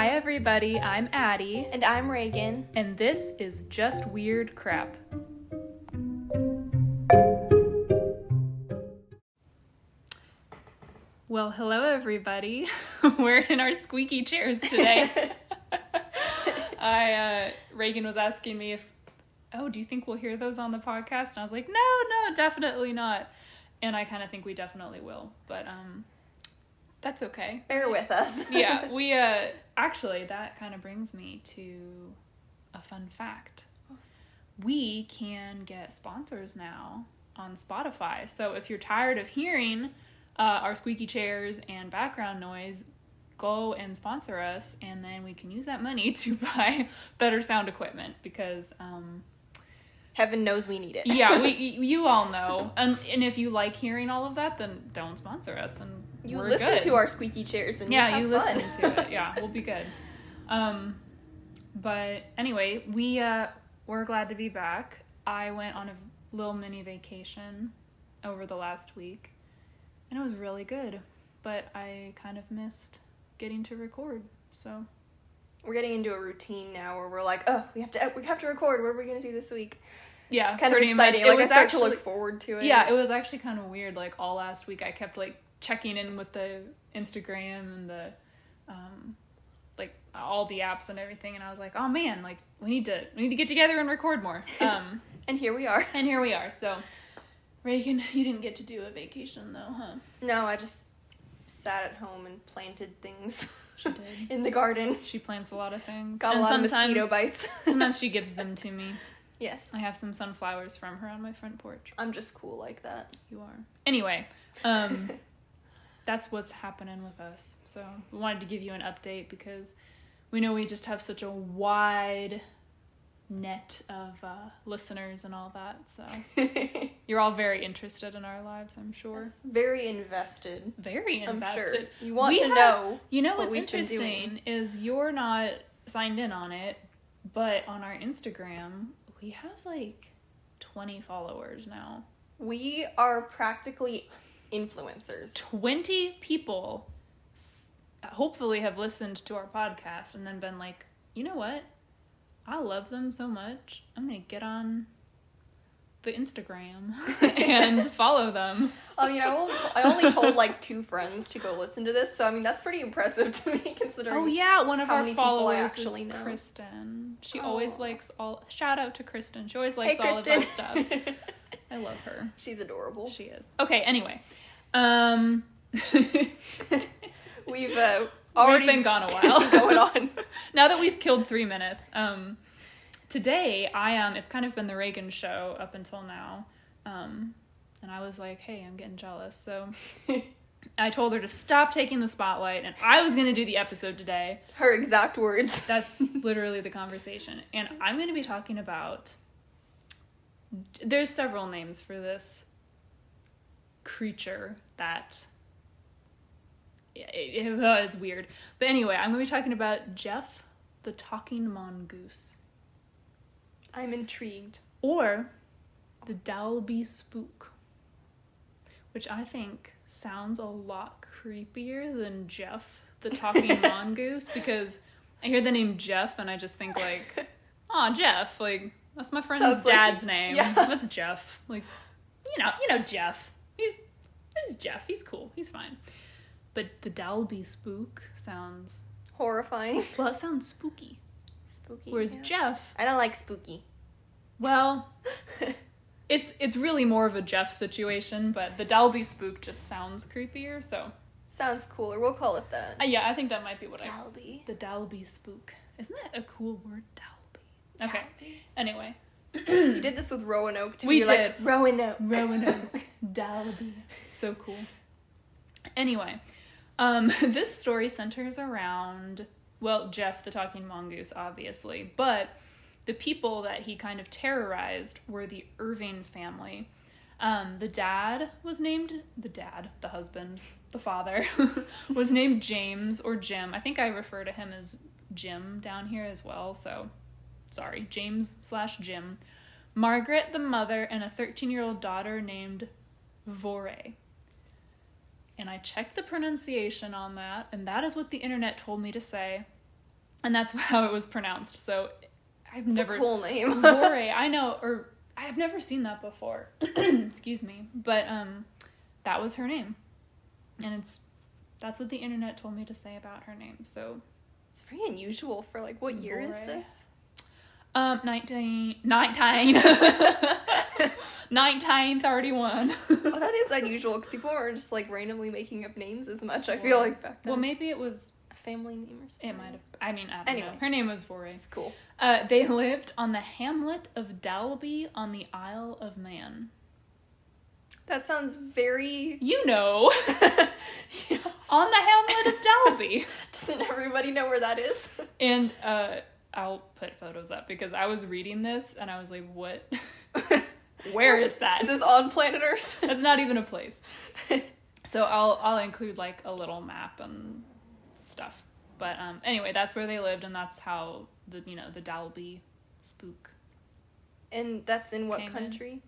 Hi everybody, I'm Addie. And I'm Reagan. And this is Just Weird Crap. Well, hello everybody. We're in our squeaky chairs today. Reagan was asking me do you think we'll hear those on the podcast? And I was like, no, definitely not. And I kind of think we definitely will, but that's okay. Bear with us. Yeah, we, actually, that kind of brings me to a fun fact. We can get sponsors now on Spotify. So if you're tired of hearing our squeaky chairs and background noise, go and sponsor us, and then we can use that money to buy better sound equipment, because heaven knows we need it. Yeah, you all know. And if you like hearing all of that, then don't sponsor us, and you we're listen good. to our squeaky chairs and you listen to it. Yeah, we'll be good. But anyway, we're glad to be back. I went on a little mini vacation over the last week, and it was really good. But I kind of missed getting to record. So we're getting into a routine now where we're like, oh, we have to record. What are we gonna do this week? Yeah, it's kind of exciting. Like, I start to look forward to it. Yeah, it was actually kind of weird. Like, all last week, I kept like checking in with the Instagram and the like all the apps and everything, and I was like, oh man, like we need to get together and record more. And here we are. So, Reagan, you didn't get to do a vacation though, huh? No, I just sat at home and planted things. She did. In the garden. She plants a lot of things. Got a lot of mosquito bites. Sometimes she gives them to me. Yes. I have some sunflowers from her on my front porch. I'm just cool like that. You are. Anyway, that's what's happening with us. So we wanted to give you an update because we know we just have such a wide net of listeners and all that. So you're all very interested in our lives, I'm sure. Yes, very invested. Very invested. I'm sure. You want to know. You know what's interesting is you're not signed in on it, but on our Instagram, we have like 20 followers now. We are practically influencers. 20 people hopefully have listened to our podcast and then been like, you know what? I love them so much. I'm going to get on the Instagram and follow them. I only told like 2 friends to go listen to this, so I mean that's pretty impressive to me considering. Oh yeah, one of our followers is know. Kristen. She always likes shout out to Kristen. She always likes all of our stuff. I love her. She's adorable. She is. Okay, anyway. We've been gone a while. Going on. Now that we've killed 3 minutes. Today, it's kind of been the Reagan show up until now. And I was like, hey, I'm getting jealous. So I told her to stop taking the spotlight, and I was going to do the episode today. Her exact words. That's literally the conversation. And I'm going to be talking about... There's several names for this creature that... it's weird. But anyway, I'm going to be talking about Gef the Talking Mongoose. I'm intrigued. Or the Dalby Spook, which I think sounds a lot creepier than Gef the Talking Mongoose, because I hear the name Gef and I just think like, oh, Jeff, like that's my friend's dad's name. Yeah. That's Jeff. Like, you know Jeff. He's Jeff. He's cool. He's fine. But the Dalby Spook sounds... horrifying. Well, it sounds spooky. Spooky. Whereas Gef... I don't like spooky. Well, it's really more of a Gef situation, but the Dalby Spook just sounds creepier, so... Sounds cooler. We'll call it that. Yeah, I think that might be what Dalby. The Dalby Spook. Isn't that a cool word? Dalby. Okay. Dalby. Anyway. You did this with Roanoke, too. We You're did. Like, Roanoke. Roanoke. Dalby. So cool. Anyway, this story centers around, well, Gef the Talking Mongoose, obviously, but the people that he kind of terrorized were the Irving family. The husband, the father, was named James or Jim. I think I refer to him as Jim down here as well, so sorry, James/Jim. Margaret, the mother, and a 13-year-old daughter named Vore. And I checked the pronunciation on that, and that is what the internet told me to say. And that's how it was pronounced. So I've It's never... a cool name. Vore, I know, or I've never seen that before. Excuse me. But that was her name. And that's what the internet told me to say about her name. So It's very unusual for, like, what year is Vore. this? 1931. Oh, that is unusual, because people aren't just, like, randomly making up names as much, I feel like, back then. Well, maybe it was... a family name or something. It might have... I mean, I don't know. Her name was Vore. It's cool. They lived on the hamlet of Dalby on the Isle of Man. That sounds very... You know. Yeah. On the hamlet of Dalby. Doesn't everybody know where that is? And I'll put photos up because I was reading this and I was like, what? Where is that? Is this on planet Earth? That's not even a place. So I'll include like a little map and stuff. But anyway, that's where they lived, and that's how the Dalby Spook. And that's in what country?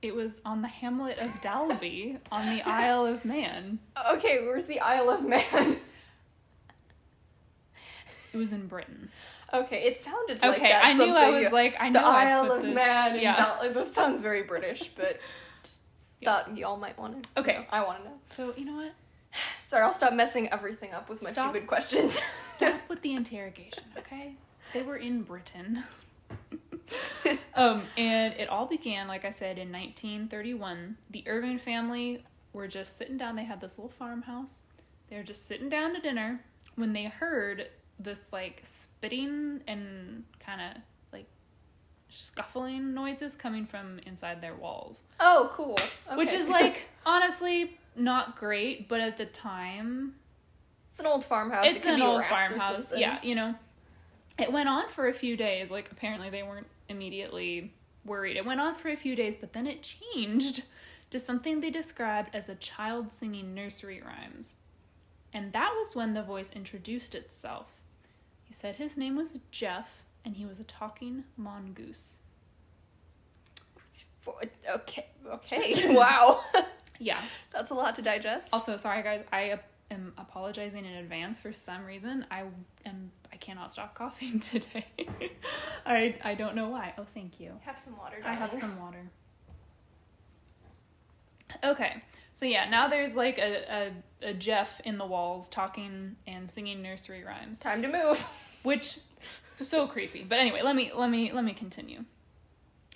It was on the hamlet of Dalby on the Isle of Man. Okay, where's the Isle of Man? It was in Britain. Okay, it sounded like okay, that. I knew I was like, I know the I Isle put of this, Man. And yeah. This sounds very British, but just thought y'all might want to. Okay, know. I want to know. So you know what? Sorry, I'll stop messing everything up with my stupid questions. Stop with the interrogation, okay? They were in Britain. And it all began, like I said, in 1931. The Irving family were just sitting down. They had this little farmhouse. They were just sitting down to dinner when they heard this, like, spitting and kind of, like, scuffling noises coming from inside their walls. Oh, cool. Okay. Which is, like, honestly, not great, but at the time... It's an old farmhouse. It's an old farmhouse. Yeah, It went on for a few days. Like, apparently they weren't immediately worried. It went on for a few days, but then it changed to something they described as a child singing nursery rhymes. And that was when the voice introduced itself. He said his name was Gef, and he was a talking mongoose. Okay. Wow. Yeah. That's a lot to digest. Also, sorry guys, I am apologizing in advance for some reason. I cannot stop coughing today. I don't know why. Oh, thank you. Have some water, I have darling. some water. Okay, so yeah, now there's like a Gef in the walls talking and singing nursery rhymes. Time to move. Which, so creepy. But anyway, let me continue.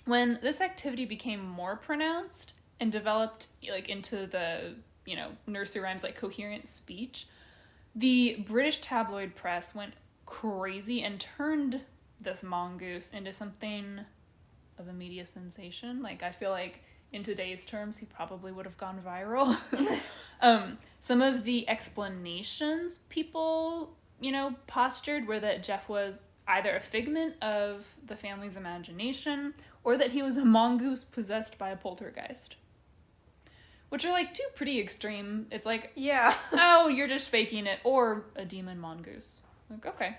When this activity became more pronounced and developed like into the nursery rhymes, like coherent speech, the British tabloid press went crazy and turned this mongoose into something of a media sensation. Like, I feel like in today's terms, he probably would have gone viral. Some of the explanations people, postured were that Gef was either a figment of the family's imagination or that he was a mongoose possessed by a poltergeist. Which are, like, two pretty extreme. It's like, yeah. Oh, you're just faking it. Or a demon mongoose. Like, okay.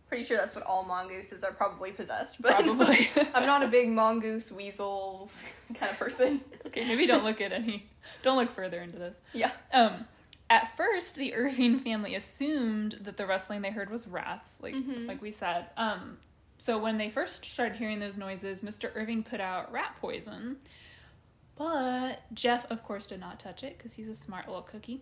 Pretty sure that's what all mongooses are probably possessed. But probably. I'm not a big mongoose, weasel kind of person. Okay, maybe don't look further into this. Yeah. At first, the Irving family assumed that the rustling they heard was rats, like we said. So when they first started hearing those noises, Mr. Irving put out rat poison. But Gef, of course, did not touch it because he's a smart little cookie.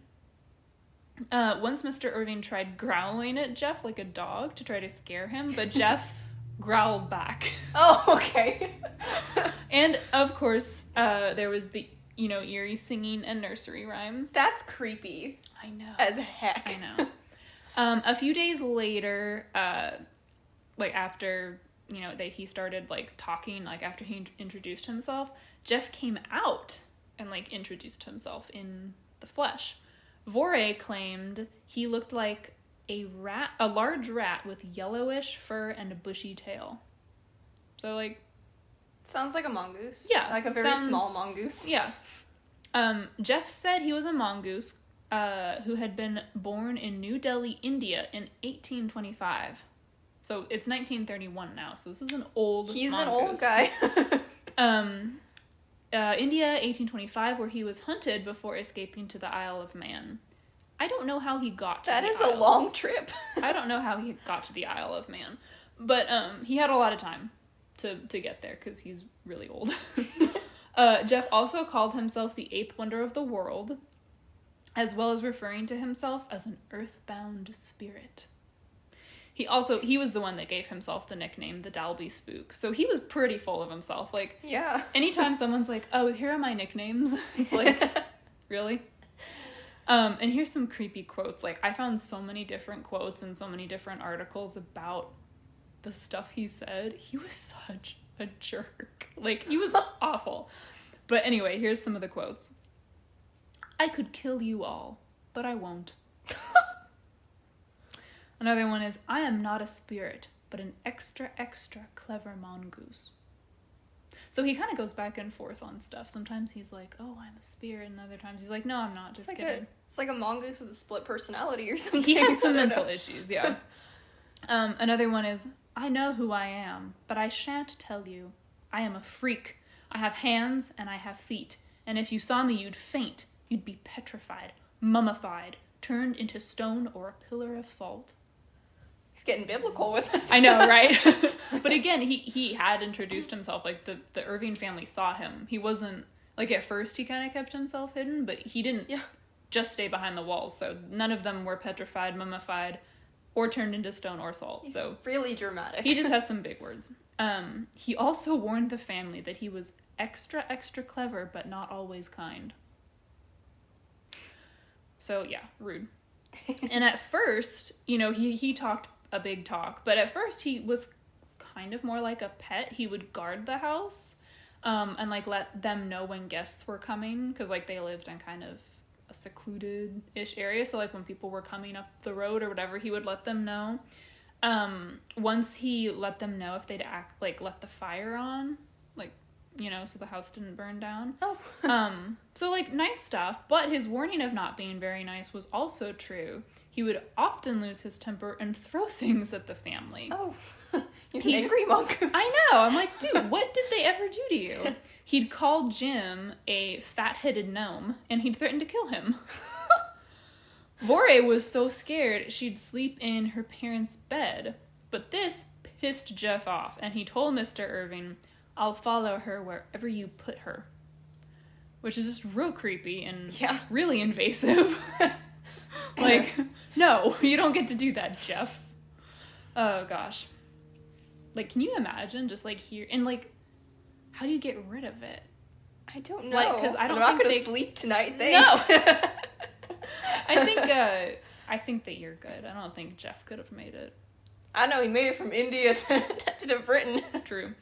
Once Mr. Irving tried growling at Gef like a dog to try to scare him, but Gef growled back. Oh, okay. And, of course, there was the, eerie singing and nursery rhymes. That's creepy. I know. As heck. I know. A few days later, after, that he started, talking, after he introduced himself, Gef came out and, introduced himself in the flesh. Vore claimed he looked like a large rat with yellowish fur and a bushy tail. So, sounds like a mongoose. Yeah. Like a very small mongoose. Yeah. Gef said he was a mongoose who had been born in New Delhi, India in 1825. So it's 1931 now, so this is an old He's mongoose. an old guy. India, 1825, where he was hunted before escaping to the Isle of Man. I don't know how he got to That the is Isle. a long trip. I don't know how he got to the Isle of Man. But he had a lot of time to get there because he's really old. Gef also called himself the eighth wonder of the world, as well as referring to himself as an earthbound spirit. He was the one that gave himself the nickname the Dalby Spook. So he was pretty full of himself. Like, yeah. Anytime someone's like, oh, here are my nicknames, it's like, really? And here's some creepy quotes. Like, I found so many different quotes and so many different articles about the stuff he said. He was such a jerk. Like, he was awful. But anyway, here's some of the quotes. I could kill you all, but I won't. Another one is, I am not a spirit, but an extra, extra clever mongoose. So he kind of goes back and forth on stuff. Sometimes he's like, oh, I'm a spirit. And other times he's like, no, I'm not. Just kidding. It's like a mongoose with a split personality or something. He has some mental issues, yeah. Another one is, I know who I am, but I shan't tell you. I am a freak. I have hands and I have feet. And if you saw me, you'd faint. You'd be petrified, mummified, turned into stone or a pillar of salt. He's getting biblical with it. I know, right? But again, he had introduced himself. Like, the Irving family saw him. He wasn't, like, at first he kind of kept himself hidden, but he didn't just stay behind the walls. So none of them were petrified, mummified, or turned into stone or salt. He's so really dramatic. He just has some big words. He also warned the family that he was extra, extra clever, but not always kind. So, yeah, rude. And at first, he talked a big talk, but at first he was kind of more like a pet. He would guard the house, and, like, let them know when guests were coming, because, like, they lived in kind of a secluded-ish area, so, like, when people were coming up the road or whatever, he would let them know. Once he let them know if they'd let the fire on, like, so the house didn't burn down. Oh. So, like, nice stuff, but his warning of not being very nice was also true. He would often lose his temper and throw things at the family. Oh, he's an angry mongoose. I know. I'm like, dude, what did they ever do to you? He'd call Jim a fat-headed gnome, and he'd threaten to kill him. Vore was so scared she'd sleep in her parents' bed, but this pissed Gef off, and he told Mr. Irving, I'll follow her wherever you put her. Which is just real creepy and really invasive. Like, no, you don't get to do that, Gef. Oh, gosh. Like, can you imagine just, like, here... And, like, how do you get rid of it? I don't know. Like, because I'm not going to sleep tonight, thanks. No! I think that you're good. I don't think Gef could have made it. I know, he made it from India to Britain. True.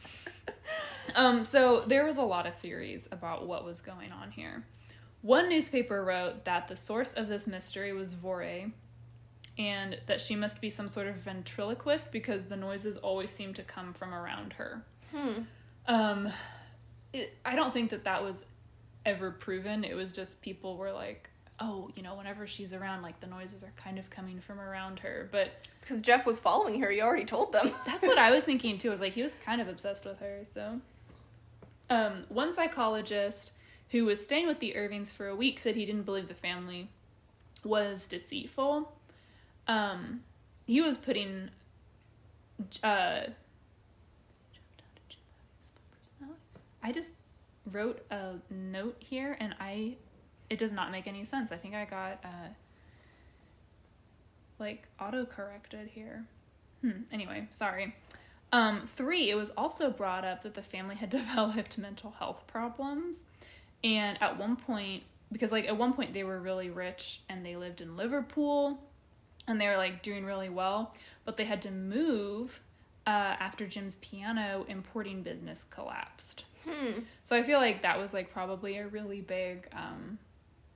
So there was a lot of theories about what was going on here. One newspaper wrote that the source of this mystery was Vore, and that she must be some sort of ventriloquist because the noises always seem to come from around her. I don't think that was ever proven. It was just people were like, oh, whenever she's around, like, the noises are kind of coming from around her. But it's because Gef was following her. He already told them. That's what I was thinking, too. I was like, he was kind of obsessed with her, so... one psychologist who was staying with the Irvings for a week said he didn't believe the family was deceitful. He was putting... I just wrote a note here, and it does not make any sense. I think I got, auto-corrected here. Anyway, sorry. 3, it was also brought up that the family had developed mental health problems. And at one point, because, like, at one point they were really rich and they lived in Liverpool and they were, like, doing really well. But they had to move after Jim's piano importing business collapsed. So I feel like that was, like, probably a really big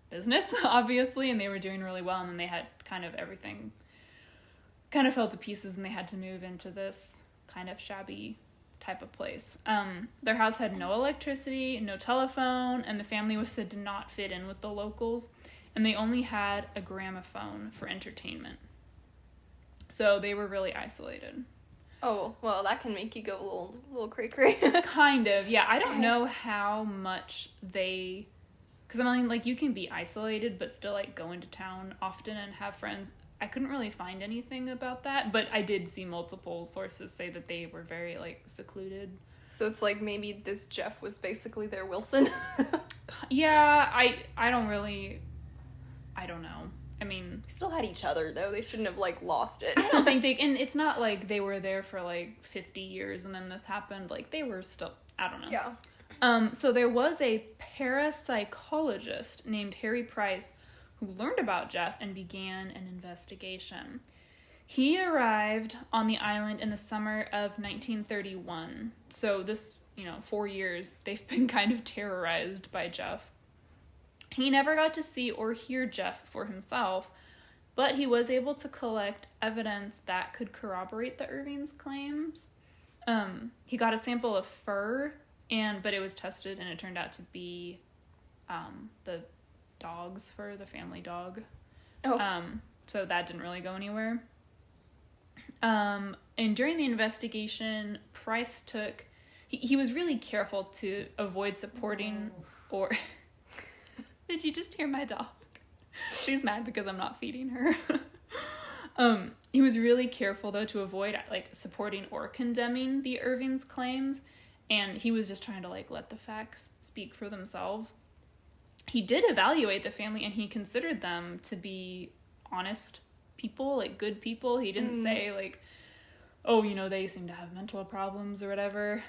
business, obviously, and they were doing really well, and then they had kind of everything kind of fell to pieces, and they had to move into this kind of shabby type of place. Their house had no electricity, no telephone, and the family was said to not fit in with the locals, and they only had a gramophone for entertainment. So they were really isolated. Oh, well, that can make you go a little cray-cray. Kind of, yeah. I don't know how much they Because, I mean, like, you can be isolated, but still, like, go into town often and have friends. I couldn't really find anything about that, but I did see multiple sources say that they were very, like, secluded. So it's like maybe this Gef was basically their Wilson. Yeah, I don't know. I mean... They still had each other, though. They shouldn't have, like, lost it. I don't think they... And it's not like they were there for, like, 50 years and then this happened. Like, they were still... I don't know. Yeah. So there was a parapsychologist named Harry Price who learned about Gef and began an investigation. He arrived on the island in the summer of 1931. So this, 4 years, they've been kind of terrorized by Gef. He never got to see or hear Gef for himself, but he was able to collect evidence that could corroborate the Irving's claims. He got a sample of fur, but it was tested and it turned out to be the dog's fur, the family dog. Oh. So that didn't really go anywhere. And during the investigation, Price he was really careful to avoid supporting or... Did you just hear my dog? She's mad because I'm not feeding her. He was really careful, though, to avoid, like, supporting or condemning the Irving's claims, and he was just trying to, like, let the facts speak for themselves. He did evaluate the family, and he considered them to be honest people, like, good people. He didn't say, like, oh, they seem to have mental problems or whatever.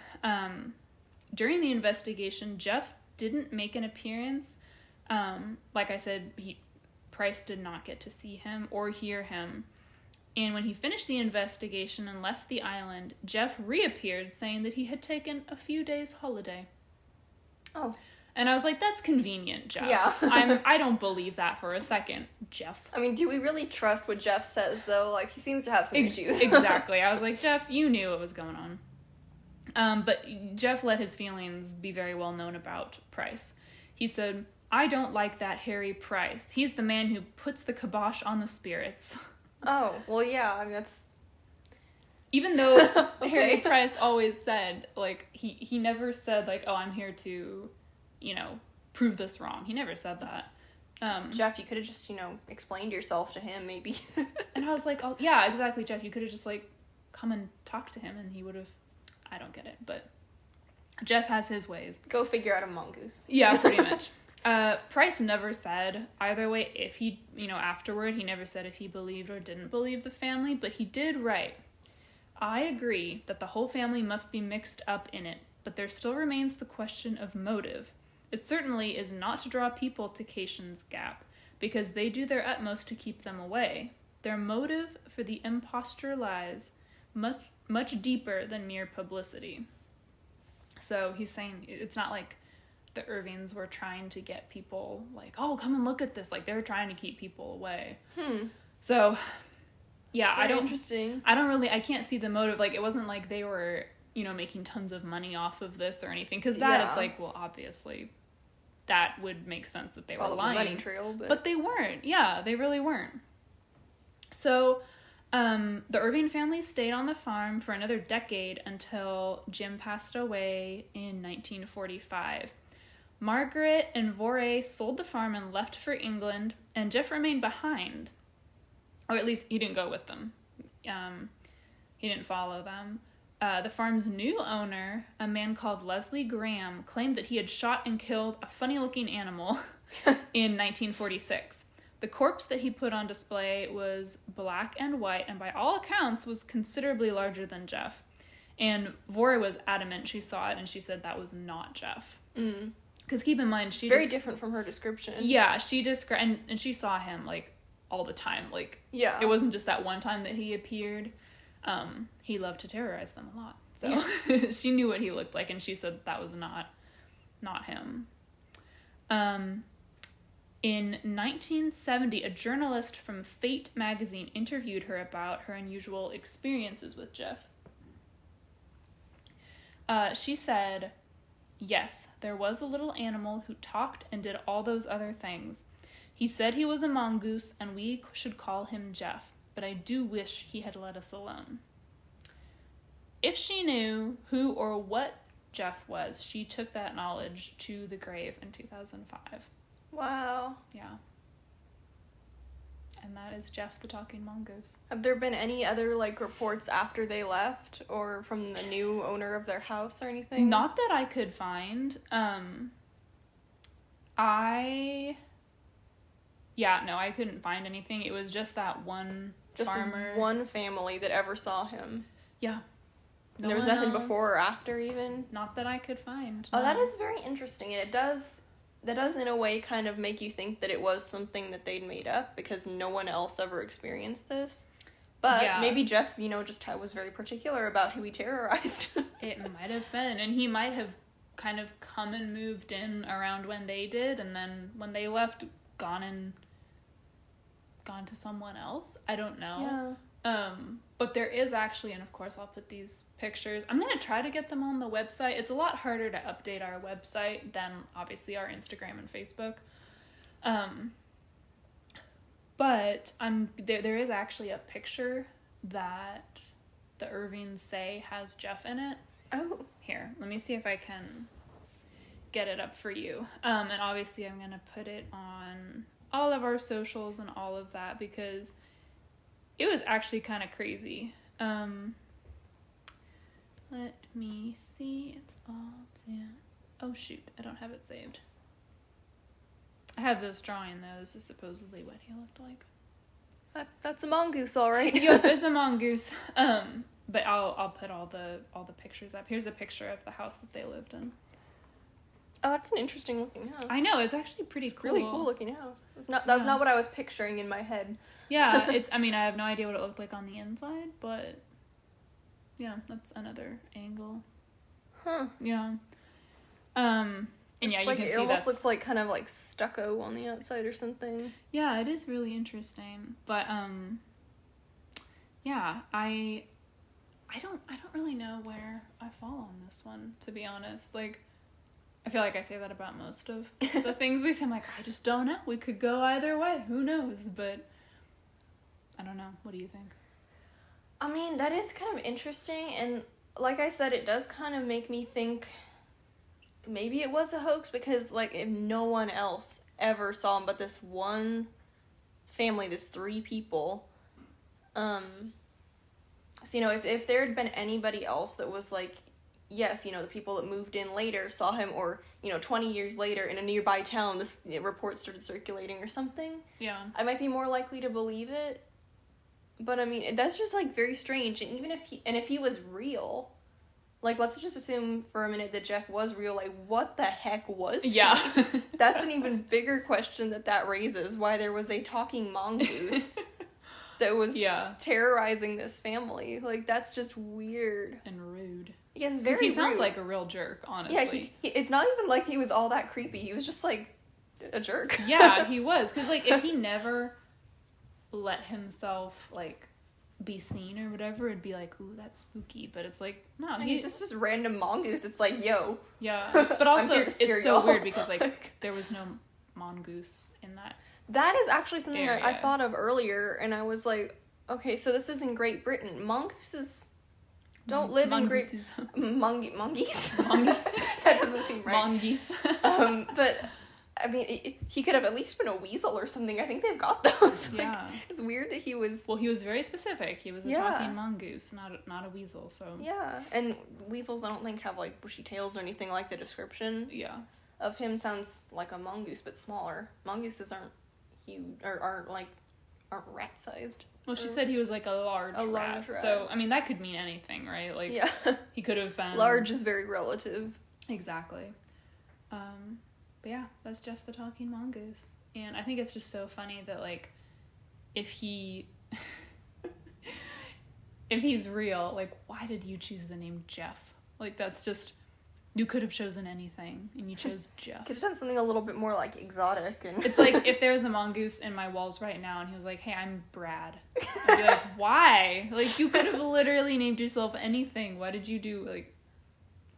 During the investigation, Gef didn't make an appearance. Like I said, Price did not get to see him or hear him. And when he finished the investigation and left the island, Gef reappeared saying that he had taken a few days' holiday. Oh. And I was like, that's convenient, Gef. Yeah. I don't believe that for a second, Gef. I mean, do we really trust what Gef says, though? Like, he seems to have some issues. Exactly. I was like, Gef, you knew what was going on. But Gef let his feelings be very well known about Price. He said, I don't like that Harry Price. He's the man who puts the kibosh on the spirits. Oh, well, yeah, I mean, that's... Even though Okay. Harry Price always said, like, he never said, like, oh, I'm here to, prove this wrong. He never said that. Gef, you could have just, explained yourself to him, maybe. And I was like, oh, yeah, exactly, Gef. You could have just, like, come and talk to him, and he would have... I don't get it, but Gef has his ways. Go figure out a mongoose. Yeah, pretty much. Price never said either way if he, afterward, he never said if he believed or didn't believe the family, but he did write, I agree that the whole family must be mixed up in it, but there still remains the question of motive. It certainly is not to draw people to Cation's Gap, because they do their utmost to keep them away. Their motive for the imposture lies much deeper than mere publicity. So he's saying it's not like the Irvings were trying to get people like, oh, come and look at this. Like, they were trying to keep people away. So, yeah, Interesting. I can't see the motive. Like, it wasn't like they were, making tons of money off of this or anything. Because it's like, well, obviously, that would make sense that they were lying. The money trail, but they weren't. Yeah, they really weren't. So, the Irving family stayed on the farm for another decade until Jim passed away in 1945. Margaret and Vorey sold the farm and left for England, and Gef remained behind. Or at least he didn't go with them. He didn't follow them. The farm's new owner, a man called Leslie Graham, claimed that he had shot and killed a funny-looking animal in 1946. The corpse that he put on display was black and white, and by all accounts was considerably larger than Gef. And Vorey was adamant she saw it, and she said that was not Gef. Because keep in mind, very different from her description. Yeah, she described, and she saw him, like, all the time. Like, yeah. It wasn't just that one time that he appeared. He loved to terrorize them a lot. So yeah. She knew what he looked like, and she said that was not him. In 1970, a journalist from Fate magazine interviewed her about her unusual experiences with Gef. She said, yes, there was a little animal who talked and did all those other things. He said he was a mongoose and we should call him Gef, but I do wish he had let us alone. If she knew who or what Gef was, she took that knowledge to the grave in 2005. Wow. Yeah. And that is Gef the Talking Mongoose. Have there been any other, like, reports after they left, or from the new owner of their house or anything? Not that I could find. I couldn't find anything. It was just that one farmer. This one family that ever saw him. Yeah. There was nothing before or after, even? Not that I could find. Oh, no. that is very interesting, and that does in a way kind of make you think that it was something that they'd made up, because no one else ever experienced this. But maybe Gef, just was very particular about who he terrorized. It might have been, and he might have kind of come and moved in around when they did, and then when they left, gone to someone else. I don't know. Yeah. But there is actually, and of course I'll put these pictures. I'm going to try to get them on the website. It's a lot harder to update our website than obviously our Instagram and Facebook. But there is actually a picture that the Irvings say has Gef in it. Oh. Here, let me see if I can get it up for you. And obviously I'm going to put it on all of our socials and all of that, because it was actually kind of crazy. Let me see. It's all down. Oh shoot, I don't have it saved. I have this drawing though. This is supposedly what he looked like. That's a mongoose, all right. Yep, it's a mongoose. But I'll put all the pictures up. Here's a picture of the house that they lived in. Oh, that's an interesting looking house. I know, it's actually pretty cool. Really cool looking house. That's not what I was picturing in my head. Yeah, I have no idea what it looked like on the inside, but yeah, that's another angle. Huh. Yeah. And yeah, you can see it almost looks like kind of like stucco on the outside or something. Yeah, it is really interesting. But yeah, I don't really know where I fall on this one, to be honest. Like, I feel like I say that about most of the things we say. I'm like, I just don't know. We could go either way. Who knows? But I don't know. What do you think? I mean, that is kind of interesting, and like I said, it does kind of make me think maybe it was a hoax, because, like, if no one else ever saw him but this one family, this 3 people, so, if there had been anybody else that was, like, yes, the people that moved in later saw him, or, 20 years later in a nearby town, this report started circulating or something. Yeah. I might be more likely to believe it. But, I mean, that's just, like, very strange. And even if he was real, like, let's just assume for a minute that Gef was real, like, what the heck was he? Yeah. That's an even bigger question that raises, why there was a talking mongoose that was terrorizing this family. Like, that's just weird. And rude. Yes, very Because he sounds rude. like a real jerk, honestly. Yeah, it's not even like he was all that creepy. He was just, like, a jerk. Yeah, he was. Because, like, if he never let himself, like, be seen or whatever, it'd be like, ooh, that's spooky. But it's like, no, he's just this random mongoose. It's like, yo. Yeah. But also, it's so y'all. weird because, like, there was no mongoose in that. That is actually something area. I thought of earlier, and I was like, okay, so this is in Great Britain. Mongooses don't live in Great... Mongoose? That doesn't seem right. Mongoose. But, I mean, he could have at least been a weasel or something. I think they've got those. Like, yeah. It's weird that he was... Well, he was very specific. He was a talking mongoose, not a weasel, so... Yeah, and weasels I don't think have, like, bushy tails or anything like the description. Yeah. Of him sounds like a mongoose, but smaller. Mongooses aren't huge, or aren't rat-sized. Well, she said he was like a large rat. So, I mean, that could mean anything, right? Like, yeah. He could have been... Large is very relative. Exactly. But yeah, that's Gef the Talking Mongoose. And I think it's just so funny that, like, if he's real, like, why did you choose the name Gef? Like, that's just... You could have chosen anything, and you chose Gef. Could have done something a little bit more, like, exotic. And It's like if there was a mongoose in my walls right now, and he was like, hey, I'm Brad. I'd be like, why? Like, you could have literally named yourself anything. Why did you do, like,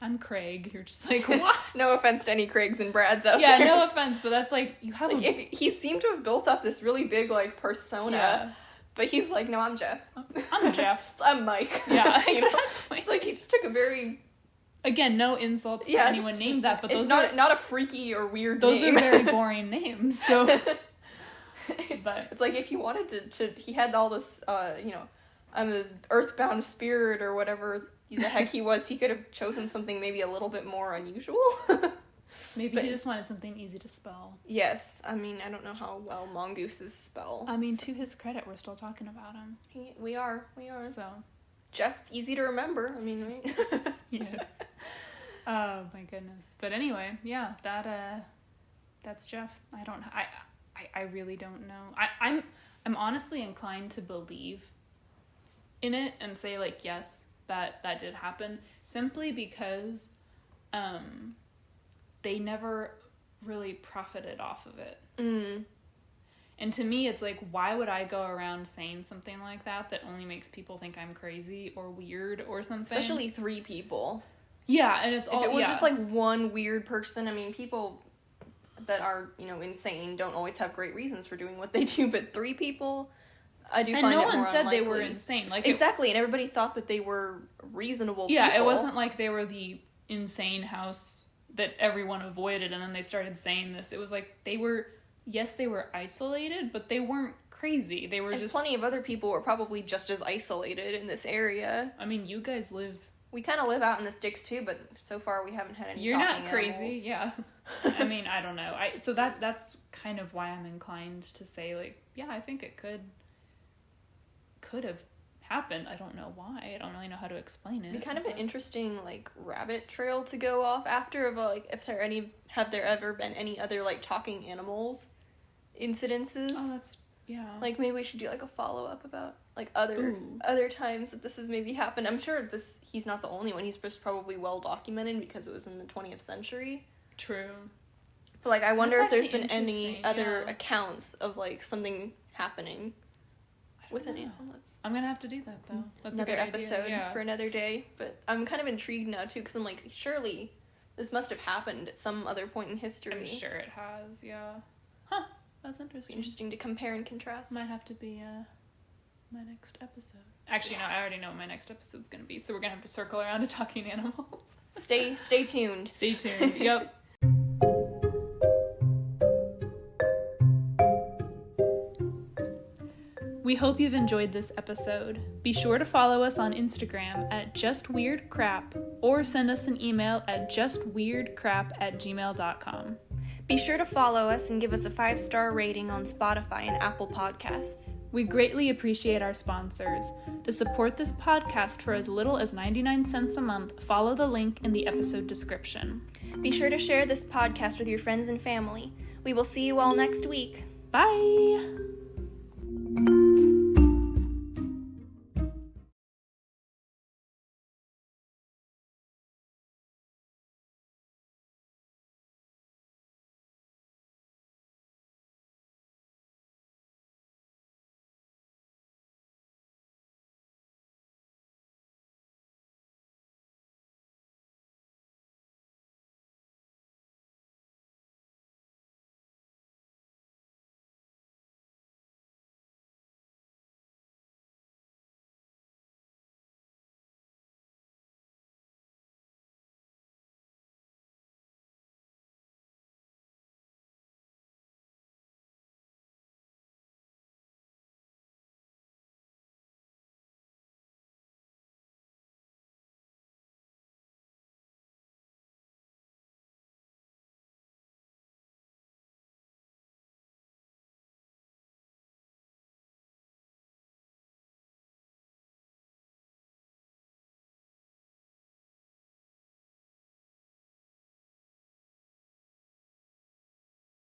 I'm Craig. You're just like, what? No offense to any Craigs and Brads out there. there. Yeah, no offense, but that's like, you have like, he seemed to have built up this really big, like, persona. Yeah. But he's like, no, I'm Gef. I'm Gef. I'm Mike. Yeah, exactly. It's like, he just took a very... Again, no insults to anyone named that, but those are not a freaky or weird those name. Those are very boring names, so... But it's like, if he wanted to he had all this, I'm this earthbound spirit or whatever the heck he was, he could have chosen something maybe a little bit more unusual. Maybe he just wanted something easy to spell. Yes, I mean, I don't know how well mongooses spell. I mean, to his credit, we're still talking about him. We are. So... Jeff's easy to remember, I mean, right? Yes. Oh, my goodness. But anyway, yeah, that's Gef. I really don't know. I'm honestly inclined to believe in it and say, like, yes, that did happen, simply because they never really profited off of it. Mm. And to me, it's like, why would I go around saying something like that only makes people think I'm crazy or weird or something? Especially 3 people. Yeah, and it's all... If it was just, like, one weird person, I mean, people that are, insane don't always have great reasons for doing what they do, but 3 people, I do find it more unlikely. And no one said they were insane. Like, exactly, and everybody thought that they were reasonable people. Yeah, it wasn't like they were the insane house that everyone avoided, and then they started saying this. It was like, they were isolated, but they weren't crazy. They were just... plenty of other people were probably just as isolated in this area. I mean, you guys live... We kind of live out in the sticks, too, but so far we haven't had any You're talking not crazy, animals. yeah. I mean, I don't know. So that's kind of why I'm inclined to say, like, yeah, I think it could have happened. I don't know why. I don't really know how to explain it. It'd be kind of an interesting, like, rabbit trail to go off after of, like, have there ever been any other, like, talking animals incidences? Oh, that's... Yeah. Like, maybe we should do, like, a follow-up about, like, other times that this has maybe happened. I'm sure he's not the only one. He's probably well-documented because it was in the 20th century. True. But, like, I wonder if there's been any other accounts of, like, something happening with an animal. I'm gonna have to do that, though. That's another a good episode idea. for another day. But I'm kind of intrigued now, too, because I'm like, surely this must have happened at some other point in history. I'm sure it has, yeah. Huh. That's interesting. Interesting to compare and contrast. Might have to be my next episode. Actually, no, I already know what my next episode's going to be, so we're going to have to circle around to talking animals. Stay tuned. Stay tuned. Yep. We hope you've enjoyed this episode. Be sure to follow us on Instagram at justweirdcrap or send us an email at justweirdcrap@gmail.com. Be sure to follow us and give us a 5-star rating on Spotify and Apple Podcasts. We greatly appreciate our sponsors. To support this podcast for as little as 99 cents a month, follow the link in the episode description. Be sure to share this podcast with your friends and family. We will see you all next week. Bye!